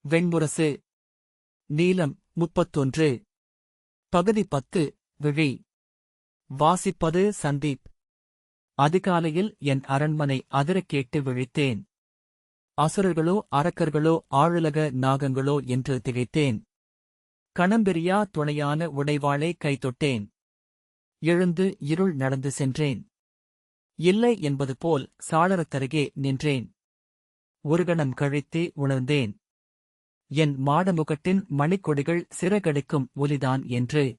வெண்முரசு. நீலம் 31. பகுதி 10. விழி. வாசிப்பது சந்தீப். அதிகாலையில் என் அரண்மனை அதிரக் கேட்டு விழித்தேன். அசுரர்களோ அரக்கர்களோ ஆழுலக நாகங்களோ என்று திகைத்தேன். கணம்பிரியா துணையான உடைவாளை கைதொட்டேன். எழுந்து இருள் நடந்து சென்றேன். இல்லை என்பது போல் சாளரத்தருகே நின்றேன். ஒரு கணம் கழித்தே உணர்ந்தேன். என் மாடமுகட்டின் மணிக்கொடிகள் சிறகடிக்கும் ஒலிதான் என்று.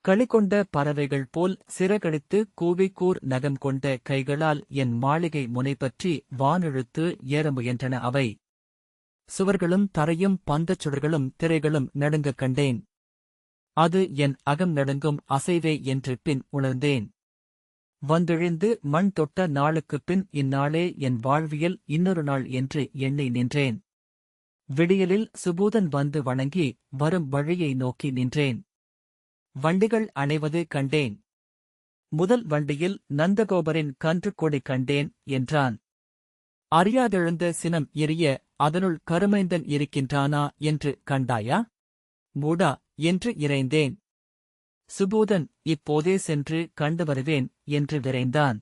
களிகொண்ட பறவைகள் போல் சிறகடித்து கூவிக்கூர் நகம் கொண்ட கைகளால் என் மாளிகை முனைப்பற்றி வானிழுத்து ஏற முயன்றன அவை. சுவர்களும் தரையும் பந்தச் சுடர்களும் திரைகளும் நடுங்கக் கண்டேன். அது என் அகம் நடுங்கும் அசைவே என்று பின் உணர்ந்தேன். வந்திழிந்து மண் தொட்ட நாளுக்குப் பின் இந்நாளே என் வாழ்வியல் இன்னொரு நாள் என்று எண்ணி நின்றேன். விடியலில் சுபூதன் வந்து வணங்கி வரும் வழியை நோக்கி நின்றேன். வண்டிகள் அணைவது கண்டேன். முதல் வண்டியில் நந்தகோபரின் கன்றுக்கொடி கண்டேன் என்றான். அறியாதெழுந்த சினம் எரிய அதனுள் கருமைந்தன் இருக்கின்றானா என்று கண்டாயா? மூடா என்று இறைந்தேன். சுபூதன் இப்போதே சென்று கண்டு வருவேன் என்று விரைந்தான்.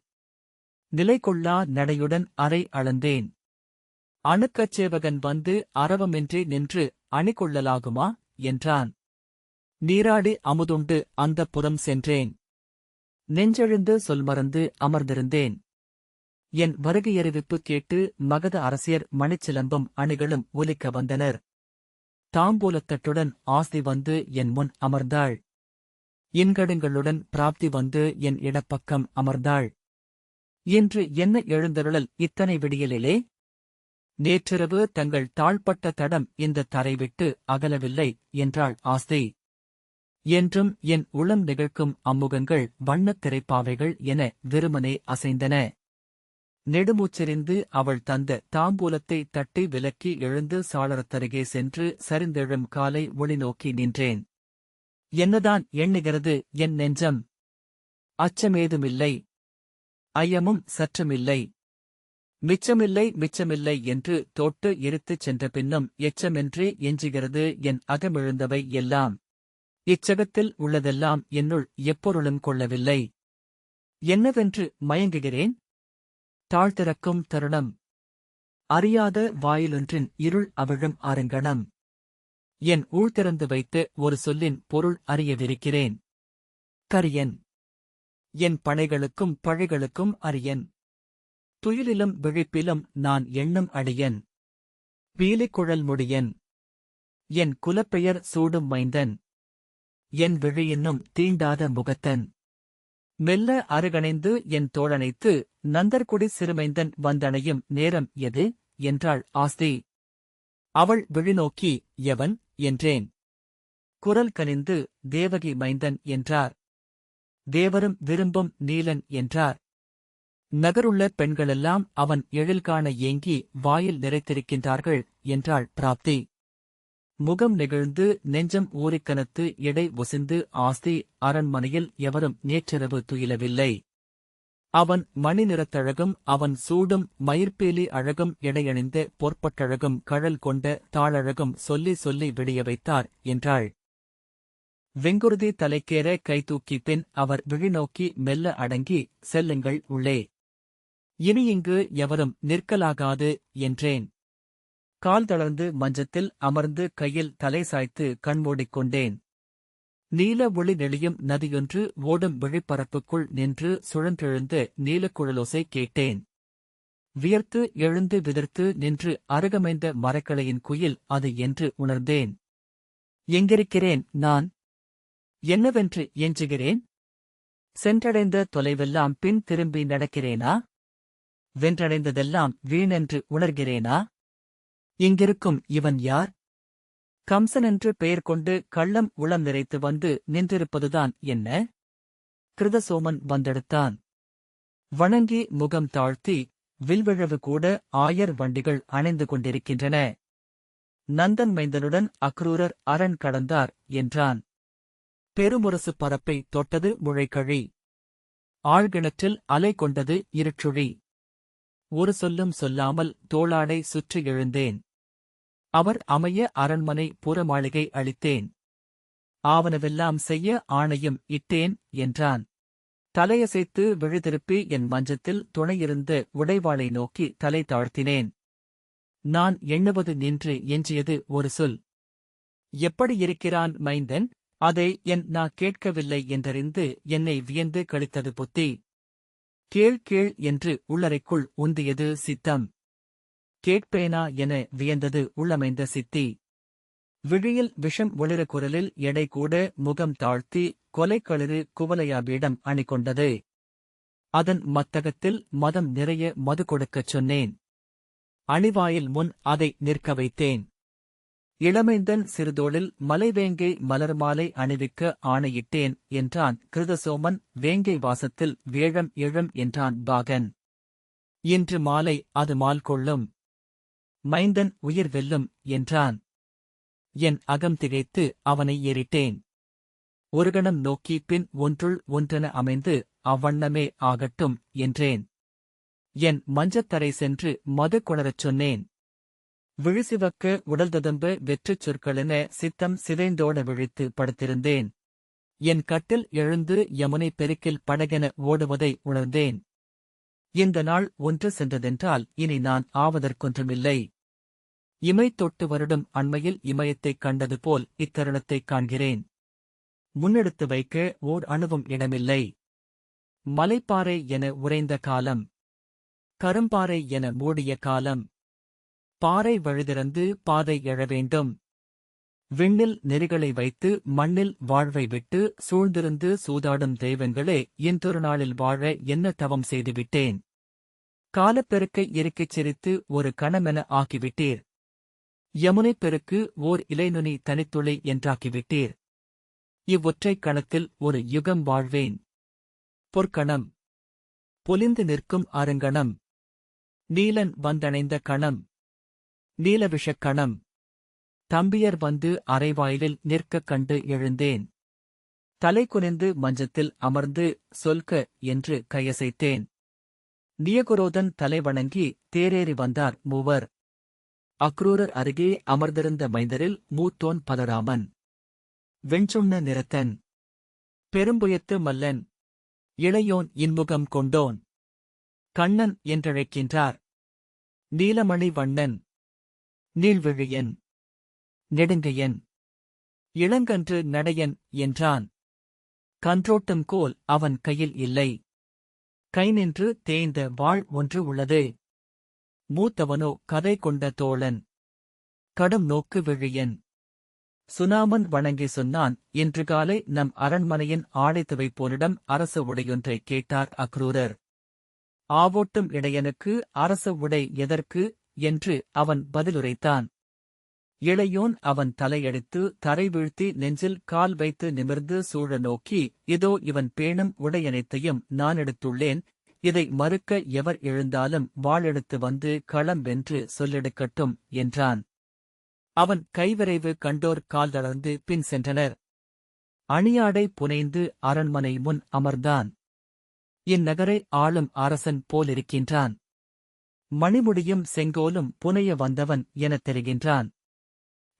நிலைகொள்ளா நடையுடன் அறை அளந்தேன். அணுக்கச்சேவகன் வந்து அரவமின்றி நின்று அணிகொள்ளலாகுமா என்றான். நீராடி அமுதுண்டு அந்தப் புறம் சென்றேன். நெஞ்செழுந்து சொல்மறந்து அமர்ந்திருந்தேன். என் வருகையறிவிப்பு கேட்டு மகத அரசியர் மணிச்சிலம்பும் அணிகளும் ஒலிக்க வந்தனர். தாம்பூலத்தட்டுடன் ஆஸ்தி வந்து என் முன் அமர்ந்தாள். இன்கடுங்களுடன் பிராப்தி வந்து என் இடப்பக்கம் அமர்ந்தாள். இன்று என்ன எழுந்தருளல் இத்தனை விடியலிலே? நேற்றிரவு தங்கள் தாழ்பட்ட தடம் இந்த தரை விட்டு அகலவில்லை என்றாள் ஆஸ்தி. என்றும் என் உளம் நிகழ்க்கும் அம்முகங்கள் வண்ணத் திரைப்பாவைகள் என வெறுமனே அசைந்தன. நெடுமூச்செறிந்து அவள் தந்த தாம்பூலத்தை தட்டி விலக்கி எழுந்து சாளரத்தருகே சென்று சரிந்தெழும் காலை ஒளி நோக்கி நின்றேன். என்னதான் எண்ணுகிறது என் நெஞ்சம்? அச்சமேதுமில்லை. ஐயமும் சற்றுமில்லை. மிச்சமில்லை என்று தோட்டு எரித்துச் சென்ற பின்னும் எச்சமென்றே எஞ்சுகிறது என் அகமெழுந்தவை எல்லாம். இச்சகத்தில் உள்ளதெல்லாம் என்னுள் எப்பொருளும் கொள்ளவில்லை. என்னவென்று மயங்குகிறேன்? தாழ்த்திறக்கும் தருணம். அறியாத வாயிலொன்றின் இருள் அவிழும் ஆருங்கணம். என் ஊழ்திறந்து வைத்து ஒரு சொல்லின் பொருள் அறியவிருக்கிறேன். கரியன். என் பனைகளுக்கும் பழிகளுக்கும் அரியன். துயிலிலும் விழிப்பிலும் நான் எண்ணும் அடியன். பீலிக்குழல் முடியன். என் குலப்பெயர் சூடும் மைந்தன். என் விழியின்னும் தீண்டாத முகத்தன். மெல்ல அருகணைந்து என் தோழனைத்து நந்தர்குடி சிறுமைந்தன் வந்தணையும் நேரம் எது என்றாள் ஆஸ்தி. அவள் விழிநோக்கி எவன் என்றேன். குரல் கனிந்து தேவகி மைந்தன் என்றார். தேவரும் விரும்பும் நீலன் என்றார். நகருள்ள பெண்களெல்லாம் அவன் எழில்காண ஏங்கி வாயில் நிறைத்திருக்கின்றார்கள் என்றாள் பிராப்தி. முகம் நெகிழ்ந்து நெஞ்சம் ஊறிக்கனத்து இடை ஒசிந்து ஆஸ்தி அரண்மனையில் எவரும் நேற்றிரவு துயிலவில்லை. அவன் மணி நிறத்தழகும் அவன் சூடும் மயிர்பேலி அழகும் இடையணிந்த பொற்பட்டழகும் கழல் கொண்ட தாளழகும் சொல்லி சொல்லி விடிய வைத்தார் என்றாள். வெங்குருதி தலைக்கேற கைதூக்கி பின் அவர் விழிநோக்கி மெல்ல அடங்கி செல்லுங்கள் உள்ளே. இனி இங்கு எவரும் நிற்கலாகாது என்றேன். கால் தளர்ந்து மஞ்சத்தில் அமர்ந்து கையில் தலை சாய்த்து கண்மூடிக் கொண்டேன். நீல ஒளி நெளியும் நதியொன்று ஓடும் விழிப்பரப்புக்குள் நின்று சுழன்றெழுந்த நீலக்குழலோசை கேட்டேன். வியர்த்து எழுந்து விதிர்த்து நின்று அருகமைந்த மரக்கிளையின் குயில் அது என்று உணர்ந்தேன். எங்கிருக்கிறேன் நான்? என்னவென்று எஞ்சுகிறேன்? சென்றடைந்த தொலைவெல்லாம் பின் திரும்பி நடக்கிறேனா? வென்றடைந்ததெல்லாம் வீணென்று உணர்கிறேனா? இங்கிருக்கும் இவன் யார்? கம்சனென்று பெயர் கொண்டு கள்ளம் உளம் நிறைத்து வந்து நின்றிருப்பதுதான் என்ன? கிருதசோமன் வந்தெடுத்தான். வணங்கி முகம் தாழ்த்தி வில்விழவு கூட ஆயர் வண்டிகள் அணைந்து கொண்டிருக்கின்றன. நந்தன் மைந்தனுடன் அக்ரூரர் அரண் கடந்தார் என்றான். பெருமுரசு பரப்பை தொட்டது முழைக்கழி. ஆழ்கிணற்றில் அலை கொண்டது இருச்சுழி. ஒரு சொல்லும் சொல்லாமல் தோளாடை சுற்றி எழுந்தேன். அவர் அமைய அரண்மனை புறமாளிகை அளித்தேன். ஆவனவெல்லாம் செய்ய ஆணையும் இட்டேன் என்றான். தலையசைத்து விழிதிருப்பி என் மஞ்சத்தில் துணையிருந்த உடைவாளை நோக்கி தலை தாழ்த்தினேன். நான் எண்ணுவது நின்று எஞ்சியது ஒரு சொல். எப்படி இருக்கிறான் மைந்தன்? அதை நான் கேட்கவில்லை என்றறிந்து என்னை வியந்து கழித்தது புத்தி. கேள் கேள் என்று உள்ளறைக்குள் உந்தியது சித்தம். கேட்பேனா என வியந்தது உள்ளமைந்த சித்தி. விழியில் விஷம் ஒளிர குரலில் எடை கூட முகம் தாழ்த்தி கொலைக்களிறு குவலையாபியிடம் அணிகொண்டது. அதன் மத்தகத்தில் மதம் நிறைய மது கொடுக்கச் சொன்னேன். அணிவாயில் முன் அதை நிற்க வைத்தேன். இளமைந்தன் சிறுதோளில் மலைவேங்கை மலர்மாலை அணிவிக்க ஆணையிட்டேன் என்றான் கிருதசோமன். வேங்கை வாசத்தில் வேழம் எழும் என்றான் பாகன். இன்று மாலை அது மால் கொள்ளும். மைந்தன் உயிர் வெல்லும் என்றான். என் அகம் திகைத்து அவனை ஏறிட்டேன். ஒரு கணம் நோக்கி பின் ஒன்றுள் ஒன்றென அமைந்து அவ்வண்ணமே ஆகட்டும் என்றேன். என் மஞ்சத்தரை சென்று மது கொணரச் சொன்னேன். விழிசிவக்க உடல்ததம்ப வெற்றுச் சொற்களென சித்தம் சிதைந்தோட விழித்து படுத்திருந்தேன். என் கட்டில் எழுந்து யமுனை பெருக்கில் படகென ஓடுவதை உணர்ந்தேன். இந்த நாள் ஒன்று சென்றதென்றால் இனி நான் ஆவதற்கொன்றுமில்லை. இமை தொட்டு வருடும் அண்மையில் இமயத்தைக் கண்டது போல் இத்தருணத்தைக் காண்கிறேன். முன்னெடுத்து வைக்க ஓர் அணுவும் இடமில்லை. மலைப்பாறை என உறைந்த காலம். கரும்பாறை என மூடிய காலம். பாறை வழிதிறந்து பாதை எழவேண்டும். விண்ணில் நெறிகளை வைத்து மண்ணில் வாழ்வை விட்டு சூழ்ந்திருந்து சூதாடும் தெய்வங்களே, இன்றொரு நாளில் வாழ என்ன தவம் செய்துவிட்டேன். காலப்பெருக்கை இறுக்கிச் சிரித்து ஒரு கணமென ஆக்கிவிட்டீர். யமுனைப் பெருக்கு ஓர் இலைநுனி தனித்துளை என்றாக்கிவிட்டீர். இவ்வொற்றைக் கணத்தில் ஒரு யுகம் வாழ்வேன். பொற்கணம். பொலிந்து நிற்கும் அருங்கணம். நீலன் வந்தணைந்த கணம். நீலவிஷக் கணம். தம்பியர் வந்து அரைவாயிலில் நிற்கக் கண்டு எழுந்தேன். தலை குனிந்து மஞ்சத்தில் அமர்ந்து சொல்க என்று கையசைத்தேன். நியகுரோதன் தலை வணங்கி தேரேறி வந்தார் மூவர். அக்ரூரர் அருகே அமர்ந்திருந்த மைந்தரில் மூத்தோன் பலராமன். வெண்சுண்ண நிறத்தன். பெரும்புயத்து மல்லன். இளையோன் இன்முகம் கொண்டோன். கண்ணன் என்றழைக்கின்றார். நீலமணி வண்ணன். நீள்விழியன். நெடுங்கையன். இளங்கன்று நடையன் என்றான். கன்றோட்டும் கோல் அவன் கையில் இல்லை. கை நின்று தேய்ந்த வாழ் ஒன்று உள்ளது. மூத்தவனோ கதை கொண்ட தோழன். கடும் நோக்கு விழியன். சுனாமன் வணங்கி சொன்னான். இன்று காலை நம் அரண்மனையின் ஆடைத்துவைப்போனிடம் அரச உடையொன்றைக் கேட்டார் அக்ரூரர். ஆவோட்டும் இடையனுக்கு அரச உடை எதற்கு என்று அவன் பதிலுரைத்தான். இளையோன் அவன் தலையடித்து தரை வீழ்த்தி நெஞ்சில் கால் வைத்து நிமிர்ந்து சூழ நோக்கி, இதோ இவன் பேணும் உடையனைத்தையும் நான் எடுத்துள்ளேன். இதை மறுக்க எவர் எழுந்தாலும் வாளெடுத்து வந்து களம் வென்று சொல்லெடுக்கட்டும் என்றான். அவன் கைவிரைவு கண்டோர் கால் தளர்ந்து பின் சென்றனர். அணியாடை புனைந்து அரண்மனை முன் அமர்ந்தான். இந்நகரை ஆளும் அரசன் போலிருக்கின்றான். மணிமுடியும் செங்கோலும் புனைய வந்தவன் எனத் தெரிகின்றான்.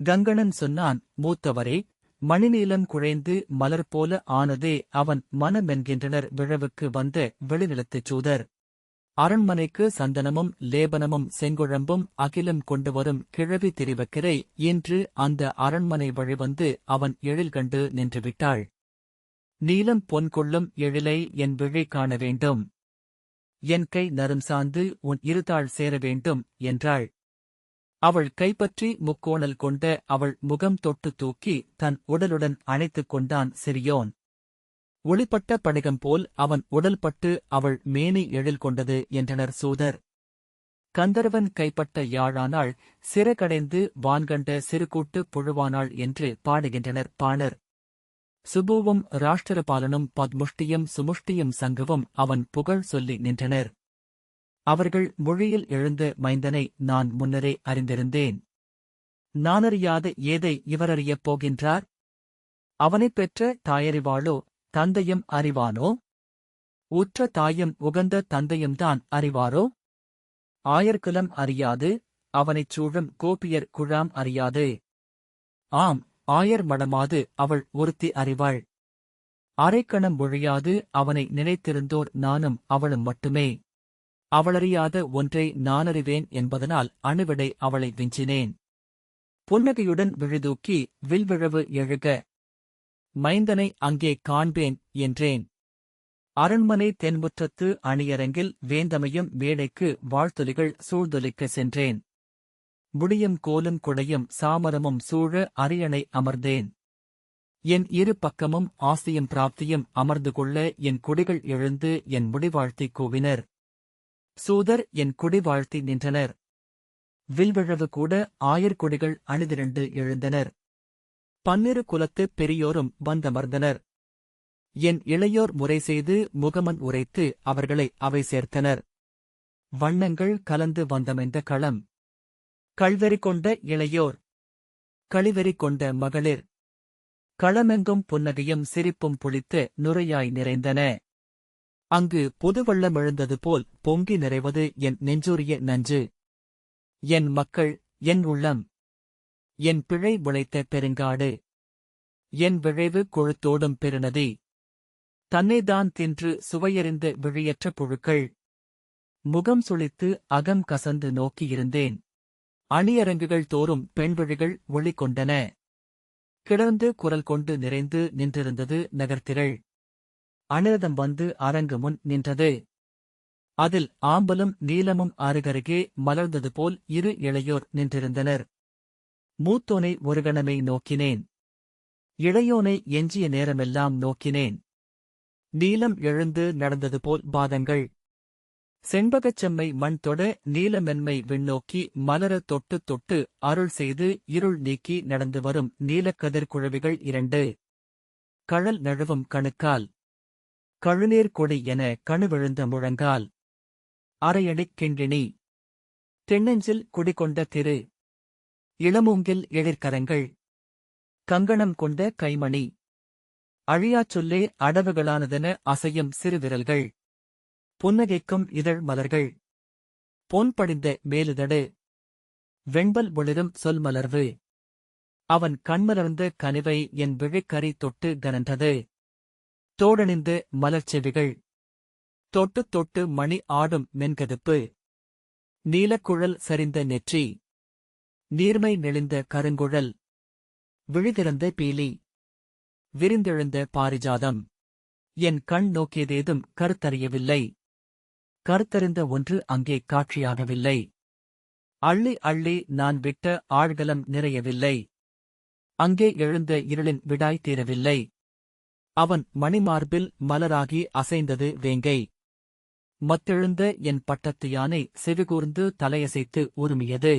கங்கணன் சொன்னான், மூத்தவரே, மணிநீலம் குழைந்து மலர் போல ஆனதே அவன் மனமென்கின்றனர் விழவுக்கு வந்த வெளிநிலத்துச் சூதர். அரண்மனைக்கு சந்தனமும் லேபனமும் செங்குழம்பும் அகிலம் கொண்டு வரும் கிழவி திரிவக்கிரை இன்று அந்த அரண்மனை வழிவந்து அவன் எழில் கண்டு நின்றுவிட்டாள். நீலம் பொன் கொள்ளும் எழிலை என் விழி காண வேண்டும். என் கை நரும் சார்ந்து உன் இருதாள் சேர வேண்டும் என்றாள். அவள் கைப்பற்றி முக்கோணல் கொண்ட அவள் முகம் தொட்டு தூக்கி தன் உடலுடன் அணைத்துக் கொண்டான் சிறியோன். ஒளிப்பட்ட படிகம் போல் அவன் உடல்பட்டு அவள் மேனி எழில் கொண்டது என்றனர் சூதர். கந்தர்வன் கைப்பட்ட யாழானாள், சிறகடைந்து வான்கண்ட சிறுகூட்டு புழுவானாள் என்று பாடுகின்றனர் பாணர். சுபுவும் ராஷ்டிரபாலனும் பத்முஷ்டியும் சுமுஷ்டியும் சங்குவும் அவன் புகழ் சொல்லி நின்றனர். அவர்கள் மொழியில் எழுந்த மைந்தனை நான் முன்னரே அறிந்திருந்தேன். நானறியாத ஏதை இவரறியப் போகின்றார்? அவனைப் பெற்ற தாயறிவாளோ தந்தையும் அறிவானோ? உற்ற தாயும் உகந்த தந்தையும்தான் அறிவாரோ? ஆயர்குலம் அறியாது அவனைச் சூழும் கோபியர் குழாம் அறியாது. ஆம், ஆயர் மடமாது அவள் ஒருத்தி அறிவாள். அரைக்கணம் ஒழியாது அவனை நினைத்திருந்தோர் நானும் அவளும் மட்டுமே. அவளறியாத ஒன்றை நானறிவேன் என்பதனால் அணுவிடை அவளை விஞ்சினேன். புன்னகையுடன் விழுதூக்கி வில்விழவு எழுக. மைந்தனை அங்கே காண்பேன் என்றேன். அரண்மனை தென்முற்றத்து அணியரங்கில் வேந்தமையும் மேடைக்கு வாழ்த்தொலிகள் சூழ்ந்தொலிக்க சென்றேன். முடியும் கோலும் குடையும் சாமரமும் சூழ அரியணை அமர்ந்தேன். என் இரு பக்கமும் ஆசியும் பிராப்தியும் அமர்ந்து கொள்ள என் குடிகள் எழுந்து என் முடிவாழ்த்தி கூவினர். சூதர் என் குடிவாழ்த்தி நின்றனர். வில்விழவு கூட ஆயர்குடிகள் அணிதிரண்டு எழுந்தனர். பன்னிரு குலத்துப் பெரியோரும் வந்தமர்ந்தனர். என் இளையோர் முறை செய்து முகமன் உரைத்து அவர்களை அவை சேர்த்தனர். வண்ணங்கள் கலந்து வந்தமென்ற களம். கள்வெறி கொண்ட இளையோர், களிவெறி கொண்ட மகளிர், களமெங்கும் புன்னகையும் சிரிப்பும் புளித்து நுரையாய் நிறைந்தன. அங்கு புதுவெள்ளமெழுந்தது போல் பொங்கி நிறைவது என் நெஞ்சுரிய நஞ்சு. என் மக்கள், என் உள்ளம், என் பிழை உழைத்த பெருங்காடு, என் விழைவு கொழுத்தோடும் பெருநதி, தன்னைதான் தின்று சுவையறிந்த விழியற்ற புழுக்கள். முகம் சுளித்து அகம் கசந்து நோக்கியிருந்தேன். அணியரங்குகள் தோறும் பெண்விழிகள் ஒளிகொண்டன. கிளர்ந்து குரல் கொண்டு நிறைந்து நின்றிருந்தது நகர்த்திரள். அனிரதம் வந்து அரங்கு முன் நின்றது. அதில் ஆம்பலும் நீலமும் அருகருகே மலர்ந்தது போல் இரு இளையோர் நின்றிருந்தனர். மூத்தோனை ஒரு கணமே நோக்கினேன். இளையோனை எஞ்சிய நேரமெல்லாம் நோக்கினேன். நீலம் எழுந்து நடந்தது போல் பாதங்கள். செண்பகச் செம்மை மண் தொட நீலமென்மை விண்ணோக்கி மலர தொட்டு தொட்டு அருள் செய்து இருள் நீக்கி நடந்து வரும் நீலக்கதிர் குழவிகள் இரண்டு. கழல் நழுவும் கணுக்கால், கழுநீர் கொடி என கணுவிழுந்த முழங்கால், அரையடிக் கிண்டினி, தென்னெஞ்சில் குடிகொண்ட திரு, இளமூங்கில் எழிற்கரங்கள், கங்கணம் கொண்ட கைமணி, அழியாச் சொல்லே அடவுகளானதென அசையும் சிறுவிரல்கள், புன்னகைக்கும் இதழ் மலர்கள், பொன் படிந்த மேலுதடு, வெண்பல் ஒளிரும் சொல்மலர்வு. அவன் கண்மலர்ந்த கனிவை என் விழிக்கரி தொட்டு கனன்றது. தோடணிந்து மலர்ச்செவிகள், தொட்டுத் தொட்டு மணி ஆடும் மென்கதுப்பு, நீலக்குழல் சரிந்த நெற்றி, நீர்மை நெளிந்த கருங்குழல், விழிதிறந்த பீலி, விரிந்தெழுந்த பாரிஜாதம். என் கண் நோக்கியதேதும் கருத்தறியவில்லை. கருத்தறிந்த ஒன்று அங்கே காட்சியாகவில்லை. அள்ளி அள்ளி நான் விட்ட ஆழ்கலம் நிறையவில்லை. அங்கே எழுந்த இருளின் விடாய் தீரவில்லை. அவன் மணிமார்பில் மலராகி அசைந்தது வேங்கை. மத்தெழுந்த என் பட்டத்து யானை செவிகூர்ந்து தலையசைத்து உருமியது.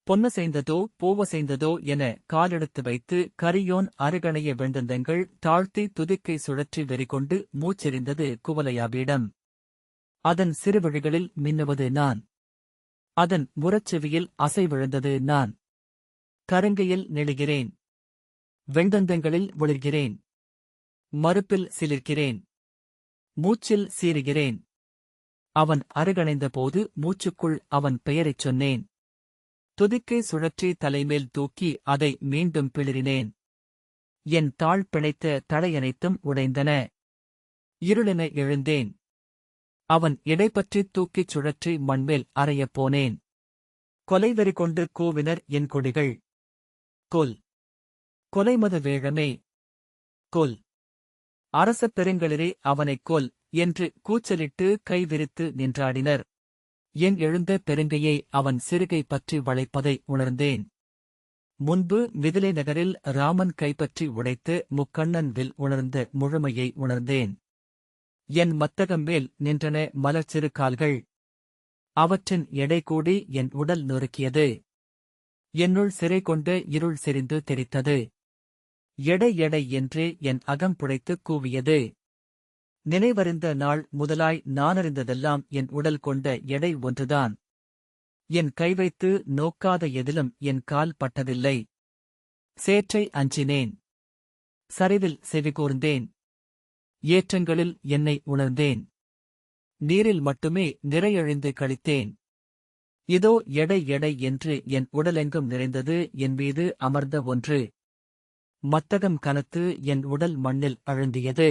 பொன்னசைந்ததோ பூவசைந்ததோ என காலெடுத்து வைத்து கரியோன் அருகணைய வெண்டந்தங்கள் தாழ்த்தி துதிக்கை சுழற்றி வெறிகொண்டு மூச்செறிந்தது குவலையாபீடம். அதன் சிறுவழிகளில் மின்னுவது நான். அதன் முரச்செவியில் அசை விழுந்தது நான். கருங்கையில் நெழுகிறேன். வெண்தந்தங்களில் ஒளிர்கிறேன். மறுப்பில் சிலிர்க்கிறேன். மூச்சில் சீறுகிறேன். அவன் அருகணைந்த போது மூச்சுக்குள் அவன் பெயரைச் சொன்னேன். துதிக்கை சுழற்றி தலைமேல் தூக்கி அதை மீண்டும் பிளிறினேன். என் தாழ் பிணைத்த தடையனைத்தும் உடைந்தன. இருளென எழுந்தேன். அவன் இடைப்பற்றித் தூக்கிச் சுழற்றி மண்மேல் அறையப் போனேன். கொலைவெறி கொண்டு கூவினர் என் கொடிகள். கொல், கொலைமத வேழமே, கொல், அரச பெருங்களிரே அவனைக் கொல் என்று கூச்சலிட்டு கைவிரித்து நின்றாடினர். என் எழுந்த பெருங்கையை அவன் சிறுகை பற்றி வளைப்பதை உணர்ந்தேன். முன்பு மிதிலை நகரில் ராமன் கைப்பற்றி உடைத்து முக்கண்ணன் வில் உணர்ந்த முழுமையை உணர்ந்தேன். என் மத்தகம் மேல் நின்றன மலர்ச்சிறு கால்கள். அவற்றின் எடை கூடி என் உடல் நொறுக்கியது. என்னுள் சிறை கொண்ட இருள் செறிந்து தெரித்தது. எடை எடை என்றே என் அகம் புடைத்துக் கூவியது. நினைவறிந்த நாள் முதலாய் நானறிந்ததெல்லாம் என் உடல் கொண்ட எடை ஒன்றுதான். என் கைவைத்து நோக்காத எதிலும் என் கால் பட்டதில்லை. சேற்றை அஞ்சினேன். சரிவில் செவிகூர்ந்தேன். ஏற்றங்களில் என்னை உணர்ந்தேன். நீரில் மட்டுமே நிறையழிந்து கழித்தேன். இதோ எடை எடை என்று என் உடலெங்கும் நிறைந்தது என் மீது அமர்ந்த ஒன்று. மத்தகம் கனத்து என் உடல் மண்ணில் அழுந்தியது.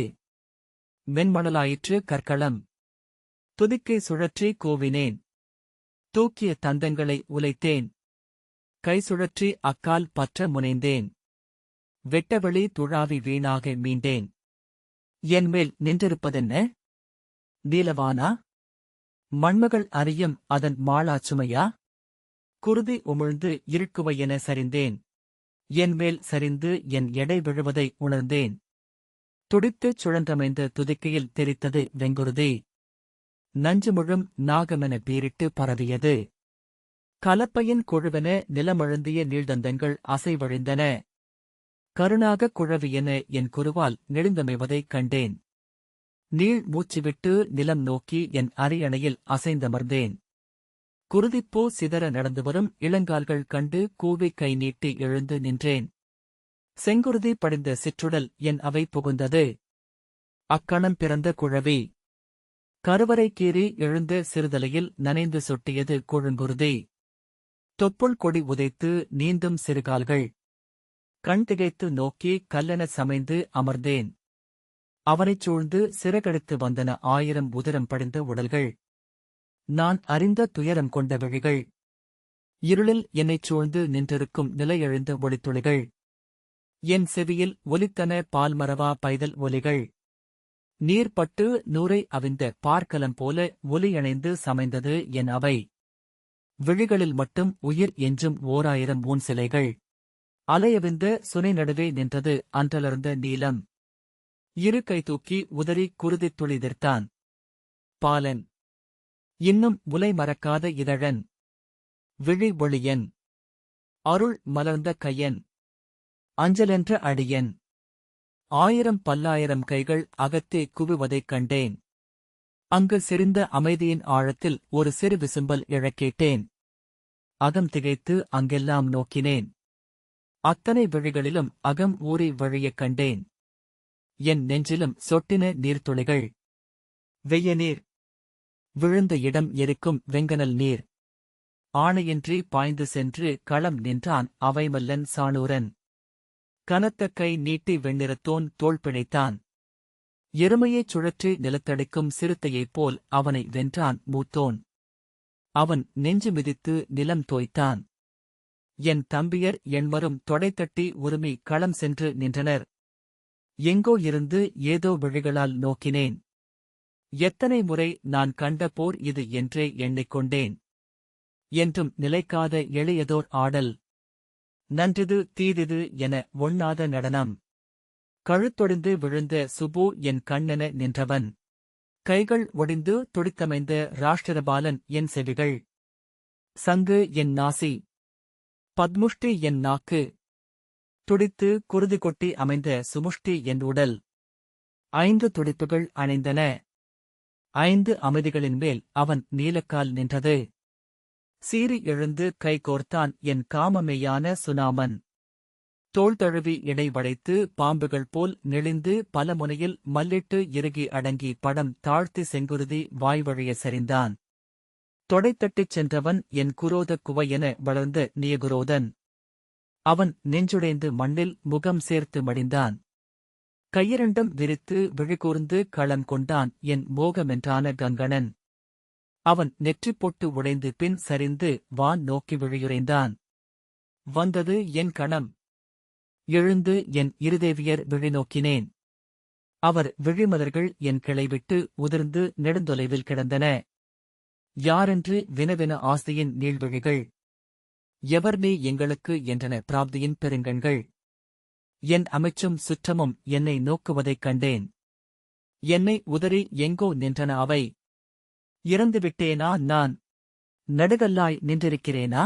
மென்மணலாயிற்று கற்களம். துதிக்கை சுழற்றி கூவினேன். தூக்கிய தந்தங்களை உலைத்தேன். கை சுழற்றி அக்கால் பற்ற முனைந்தேன். வெட்டவெளி துழாவி வீணாக மீண்டேன். என்மேல் நின்றிருப்பதென்ன? நீலவானா? மண்மகள் அறியும் அதன் மாளாச்சுமையா? குருதி உமிழ்ந்து இருக்குவையென சரிந்தேன். என்மேல் சரிந்து என் எடை விழுவதை உணர்ந்தேன். துடித்துச் சுழன்றமைந்த துதிக்கையில் தெரித்தது வெங்குருதி. நஞ்சுமுழும் நாகமென பீரிட்டு பரவியது. கலப்பையின் குழுவென நிலமழுந்திய நீள்தந்தங்கள் அசைவழிந்தன. கருணாகக் குழவியென என் குருவால் நெடுந்தமைவதைக் கண்டேன். நீள் மூச்சுவிட்டு நிலம் நோக்கி என் அரியணையில் அசைந்தமர்ந்தேன். குருதிப்பூ சிதற நடந்துவரும் இளங்கால்கள் கண்டு கூவி கை நீட்டி எழுந்து நின்றேன். செங்குருதி படிந்த சிற்றுடல் என் அவை புகுந்தது. அக்கணம் பிறந்த குழவி. கருவறை கீறி எழுந்த சிறுதலையில் நனைந்து சொட்டியது கொழுங்குருதி. தொப்புள் கொடி உதைத்து நீந்தும் சிறுகால்கள். கண் திகைத்து நோக்கி கல்லென சமைந்து அமர்ந்தேன். அவனைச் சூழ்ந்து சிறகடித்து வந்தன 1000 உதிரம் படிந்த உடல்கள். நான் அறிந்த துயரம் கொண்ட விழிகள். இருளில் என்னைச் சூழ்ந்து நின்றிருக்கும் நிலையெழுந்த ஒளித்துளிகள். என் செவியில் ஒலித்தன பால்மரவா பைதல் ஒலிகள். நீர்பட்டு நூரை அவிந்த பார்க்கலம் போல ஒலியணைந்து சமைந்தது என் அவை. விழிகளில் மட்டும் உயிர் என்றும் 1000 ஊன் சிலைகள். அலையவிந்த சுனை நடுவே நின்றது அன்றலர்ந்த நீலம். இரு கை தூக்கி உதறி குருதித் துளிதிர்த்தான். பாலன். இன்னும் உலை மறக்காத இதழன். விழி ஒளியன். அருள் மலர்ந்த கையன். அஞ்சலென்ற அடியன். 1000 பல்லாயிரம் கைகள் அகத்தே குவிவதைக் கண்டேன். அங்கு செறிந்த அமைதியின் ஆழத்தில் ஒரு சிறு விசும்பல் இழக்கேட்டேன். அகம் திகைத்து அங்கெல்லாம் நோக்கினேன். அத்தனை விழிகளிலும் அகம் ஊறி வழியக் கண்டேன். என் நெஞ்சிலும் சொட்டின நீர்த்துளிகள். வெய்ய நீர். விழுந்த இடம் எரிக்கும் வெங்கனல் நீர். ஆணையின்றி பாய்ந்து சென்று களம் நின்றான் அவைமல்லன் சாணூரன். கனத்த கை நீட்டி வெண்ணிறத்தோன் தோள் பிழைத்தான். எருமையைச் சுழற்றி நிலத்தடிக்கும் சிறுத்தையைப் போல் அவனை வென்றான் மூத்தோன். அவன் நெஞ்சு மிதித்து நிலம் தோய்த்தான். என் தம்பியர் எண்மரும் தொடைத்தட்டி உருமி களம் சென்று நின்றனர். எங்கோ இருந்து ஏதோ விழிகளால் நோக்கினேன். எத்தனை முறை நான் கண்ட போர் இது என்றே எண்ணிக்கொண்டேன். என்றும் நிலைக்காத எளியதோர் ஆடல். நன்றிது தீதிது என ஒண்ணாத நடனம். கழுத்தொடிந்து விழுந்த சுபு என் கண்ணென நின்றவன். கைகள் ஒடிந்து துடித்தமைந்த ராஷ்டிரபாலன் என் செவிகள். சங்கு என் நாசி. பத்முஷ்டி என் நாக்கு. துடித்து குருதி கொட்டி அமைந்த சுமுஷ்டி என் உடல். 5 துடிப்புகள் அணைந்தன. 5 அமைதிகளின் மேல் அவன் நீலக்கால் நின்றது. சீறி எழுந்து கை கோர்த்தான் என் காமமேயான சுனாமன். தோள் தழுவி இடை வளைத்து பாம்புகள் போல் நெளிந்து பல முனையில் மல்லிட்டு இறுகி அடங்கி படம் தாழ்த்தி செங்குருதி வாய்வழிய சரிந்தான். தொடைத்தட்டிச் சென்றவன் என் குரோதக் குவையென வளர்ந்த நியகுரோதன். அவன் நெஞ்சுடைந்து மண்ணில் முகம் சேர்த்து மடிந்தான். கையிரண்டும் விரித்து விழிகூர்ந்து களம் கொண்டான் என் மோகமென்றான கங்கணன். அவன் நெற்றிப் பொட்டு உடைந்து பின் சரிந்து வான் நோக்கி விழியுறைந்தான். வந்தது என் கணம். எழுந்து என் இருதேவியர் விழிநோக்கினேன். அவர் விழிமலர்கள் என் கிளைவிட்டு உதிர்ந்து நெடுந்தொலைவில் கிடந்தன. யாரென்று வினவென ஆசையின் நீள்விழிகள். எவர் நீ எங்களுக்கு என்றன பிராப்தியின் பெருங்கண்கள். என் அமைச்சும் சுற்றமும் என்னை நோக்குவதைக் கண்டேன். என்னை உதறி எங்கோ நின்றன அவை. இறந்துவிட்டேனா நான்? நடுகல்லாய் நின்றிருக்கிறேனா?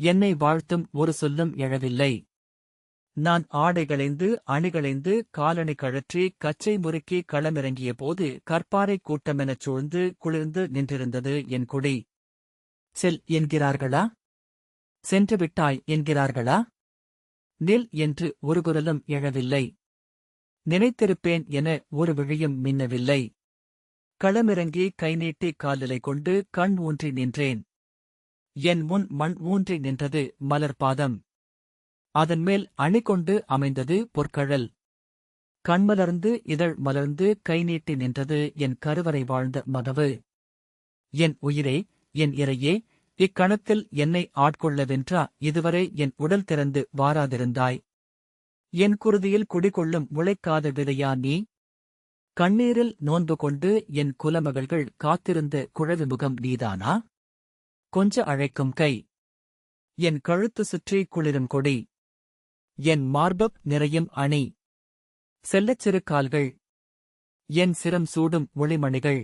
என்னை வாழ்த்தும் ஒரு சொல்லும் எழவில்லை. நான் ஆடைகளைந்து அணிகளைந்து காலணி கழற்றி கச்சை முறுக்கி களமிறங்கிய போது கற்பாறைக் கூட்டமெனச் சூழ்ந்து குளிர்ந்து நின்றிருந்தது என் குடி. செல் என்கிறார்களா? சென்று விட்டாய் என்கிறார்களா? நில் என்று ஒரு குரலும் எழவில்லை. நினைத்திருப்பேன் என ஒரு விழியும் மின்னவில்லை. களமிறங்கி கை நீட்டி காலிலை கொண்டு கண் ஊன்றி நின்றேன். என் முன் மண் ஊன்றி நின்றது மலர் பாதம். அதன்மேல் அணிகொண்டு அமைந்தது பொற்கழல். கண்மலர்ந்து இதழ் மலர்ந்து கை நீட்டி நின்றது என் கருவறை வாழ்ந்த மகவு. என் உயிரே, என் இறையே, இக்கணத்தில் என்னை ஆட்கொள்ளவென்றா இதுவரை என் உடல் திறந்து வாராதிருந்தாய்? என் குருதியில் குடிகொள்ளும் முளைக்காத விதையா நீ? கண்ணீரில் நோன்பு கொண்டு என் குலமகள்கள் காத்திருந்த குழவிமுகம் நீதானா? கொஞ்ச அழைக்கும் கை, என் கழுத்து சுற்றி குளிரும் கொடி, என் மார்பப் நிறையும் அணி, செல்லச்சிறு கால்கள், என் சிரம் சூடும் ஒளிமணிகள்,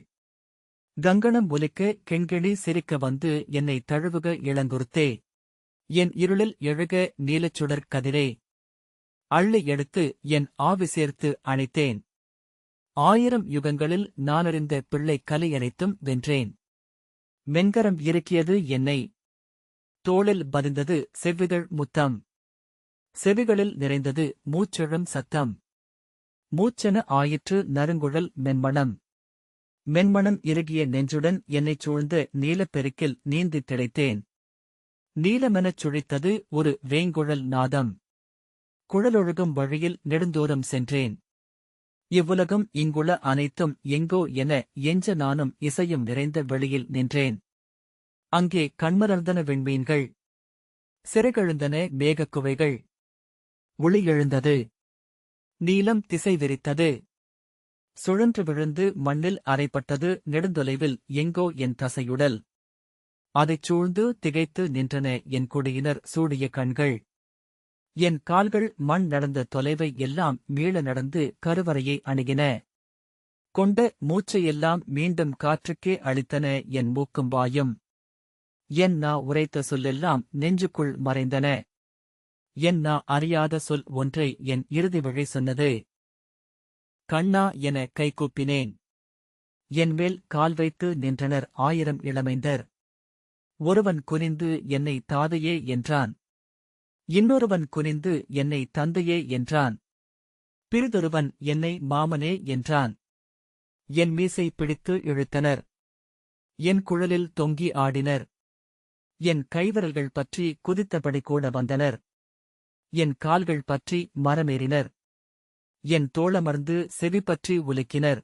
கங்கணம் ஒலிக்க கெண்கிளி சிரிக்க வந்து என்னை தழுவுக இளங்குருத்தே, என் இருளில் எழுக நீலச்சுடர் கதிரே, அள்ளி எடுத்து என் ஆவி சேர்த்து அணைத்தேன். 1000 யுகங்களில் நானறிந்த பிள்ளை கலையனைத்தும் வென்றேன். மென்கரம் இறுக்கியது என்னை, தோளில் பதிந்தது செவ்விதழ் முத்தம், செவிகளில் நிறைந்தது மூச்செழும் சத்தம். மூச்சென ஆயிற்று நறுங்குழல் மென்மணம். மென்மணம் இறுகிய நெஞ்சுடன் என்னைச் சூழ்ந்த நீலப்பெருக்கில் நீந்தித் திளைத்தேன். நீலமெனச் சுழித்தது ஒரு வேங்குழல் நாதம். குழலொழுகும் வழியில் நெடுந்தூரம் சென்றேன். இவ்வுலகம் இங்குள்ள அனைத்தும் எங்கோ என எஞ்ச நானும் இசையும் நிறைந்த வெளியில் நின்றேன். அங்கே கண்மலர்ந்தன விண்மீன்கள், சிறைகெழுந்தன மேகக்குவைகள். ஒளி எழுந்தது, நீலம் திசை விரித்தது, சுழன்று விழுந்து மண்ணில் அரைப்பட்டது நெடுந்தொலைவில் எங்கோ என் தசையுடல். அதைச் சூழ்ந்து திகைத்து நின்றன என் குடியினர் சூடிய கண்கள். என் கால்கள் மண் நடந்த தொலைவை எல்லாம் மீள நடந்து கருவறையை அணுகின. கொண்ட மூச்சையெல்லாம் மீண்டும் காற்றுக்கே அளித்தன என் மூக்கும் வாயும். என் நா உரைத்த சொல்லெல்லாம் நெஞ்சுக்குள் மறைந்தன. என் நா அறியாத சொல் ஒன்றை என் இறுதி வழி சொன்னது. கண்ணா என கைகூப்பினேன். என்மேல் கால் வைத்து நின்றனர் 1000 இளமைந்தர். ஒருவன் குனிந்து என்னை தாதையே என்றான். இன்னொருவன் குனிந்து என்னை தந்தையே என்றான். பிறிதொருவன் என்னை மாமனே என்றான். என் மீசை பிடித்து இழுத்தனர். என் குழலில் தொங்கி ஆடினர். என் கைவிரல்கள் பற்றி குதித்தபடி கூட வந்தனர். என் கால்கள் பற்றி மரமேறினர். என் தோளமர்ந்து செவிப்பற்றி உலுக்கினர்.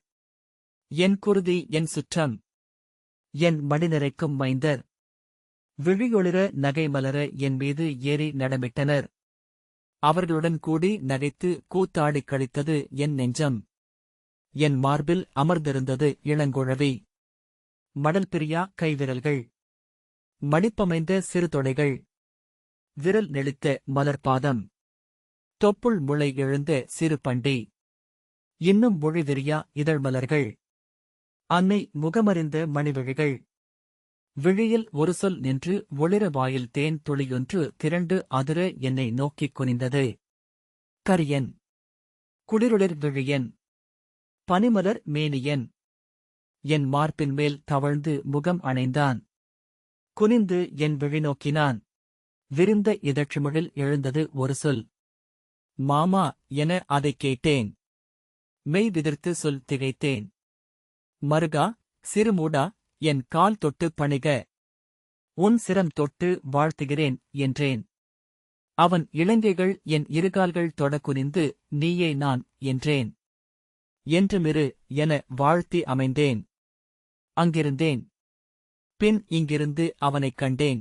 என் குருதி என் சுற்றம், என் மடிநிறைக்கும் மைந்தர். விழியொளிர நகை மலர என் மீது ஏறி நடமிட்டனர். அவர்களுடன் கூடி நகைத்து கூத்தாடிக் கழித்தது என் நெஞ்சம். என் மார்பில் அமர்ந்திருந்தது இளங்குழவி. மடல் பிரியா கைவிரல்கள், மடிப்பமைந்த சிறு தொடைகள், விரல் நெளித்த மலர்பாதம், தொப்புள் முளை எழுந்த சிறு பண்டி, இன்னும் மொழி விரியா இதழ்மலர்கள், அன்னை முகமறிந்த மணிவிழிகள். விழியில் ஒரு சொல் நின்று ஒளிர வாயில் தேன் துளியொன்று திரண்டு அதிர என்னை நோக்கிக் குனிந்தது. கரியன், குளிருளிர் விழியன், பனிமலர் மேனியன். என் மார்பின் மேல் தவழ்ந்து முகம் அணைந்தான். குனிந்து என் விழி நோக்கினான். விரிந்த இதழ்ச்சிமிழில் எழுந்தது ஒரு சொல். மாமா என அதைக் கேட்டேன். மெய் விதிர்த்து சொல் திகைத்தேன். மருகா, சிறுமூடா, என் கால் தொட்டு பணிக, உன் சிரம் தொட்டு வாழ்த்துகிறேன் என்றேன். அவன் இளங்கைகள் என் இருகால்கள் தொட குனிந்து நீயே நான் என்றேன். என்றுமிரு என வாழ்த்தி அமைந்தேன். அங்கிருந்தேன். பின் இங்கிருந்து அவனைக் கண்டேன்.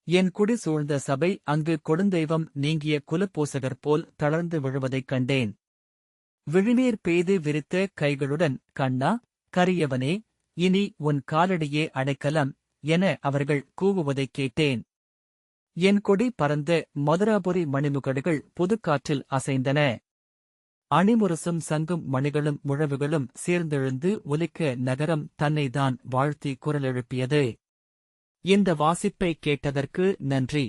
என் குடி சூழ்ந்த சபை அங்கு கொடுந்தெய்வம் நீங்கிய குலப்போசகர் போல் தளர்ந்து விழுவதைக் கண்டேன். விழிநீர் பெய்து விரித்த கைகளுடன் கண்ணா, கரியவனே, இனி உன் காலடியே அடைக்கலம் என அவர்கள் கூவுவதைக் கேட்டேன். என் கொடி பறந்த மதுராபுரி மணிமுகடுகள் புதுக்காற்றில் அசைந்தன. அணிமுரசும் சங்கும் மணிகளும் முழவுகளும் சேர்ந்தெழுந்து ஒலிக்க நகரம் தன்னைதான் வாழ்த்தி குரலெழுப்பியது. இந்த வாசிப்பை கேட்டதற்கு நன்றி.